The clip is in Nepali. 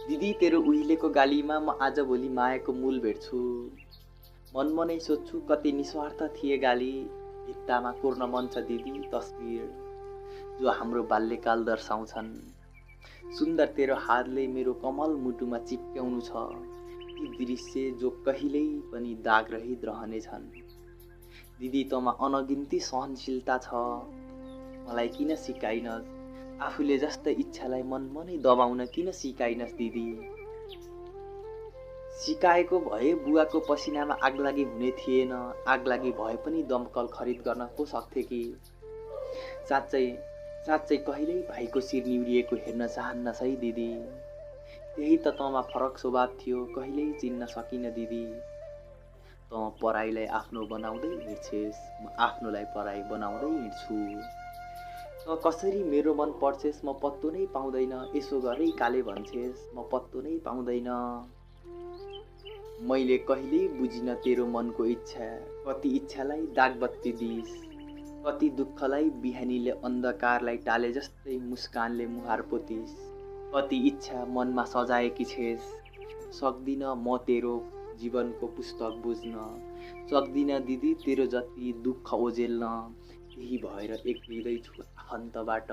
दिदी तेरो उहिलेको गालीमा म आजभोलि मायाको मूल भेट्छु। मनमनै सोध्छु कति निस्वार्थ थिए गाली। भित्तामा कोर्न मन छ दिदी तस्बिर जो हाम्रो बाल्यकाल दर्शाउँछन्। सुन्दर तेरो हातले मेरो कमल मुटुमा चिप्क्याउनु छ। ती दृश्य जो कहिल्यै पनि दाग रहित रहनेछन्। दिदी तँमा अनगिन्ती सहनशीलता छ। मलाई किन सिकाइनस् आफूले जस्तै इच्छालाई मनमनै दबाउन किन सिकाइनस् दिदी। सिकाएको भए बुवाको पसिनामा आगलागी हुने थिएन। आगलागी भए पनि दमकल खरिद गर्न पो सक्थे कि। साँच्चै साँच्चै कहिल्यै भाइको शिर निउरिएको हेर्न चाहन्न है दिदी। त्यही त तँमा फरक स्वभाव थियो कहिल्यै चिन्न सकिन दिदी। तँ पराईलाई आफ्नो बनाउँदै हिँड्छेस म आफ्नोलाई पराई बनाउँदै हिँड्छु। तँ कसरी मेरो मन पढ्छेस म पत्तो नै पाउँदैन। यसो गरै काले भन्छेस म पत्तो नै पाउँदैन। मैले कहिल्यै बुझिन तेरो मनको इच्छा। कति इच्छालाई दागबत्ती दिइस्। कति दुःखलाई बिहानीले अन्धकारलाई टाले जस्तै मुस्कानले मुहार पोतिस्। कति इच्छा मनमा सजाएकी छेस। सक्दिन म तेरो जीवनको पुस्तक बुझ्न। सक्दिन दिदी तेरो जति दुःख ओझेल्न। त्यही भएर एक्लिँदै छु आफन्तबाट।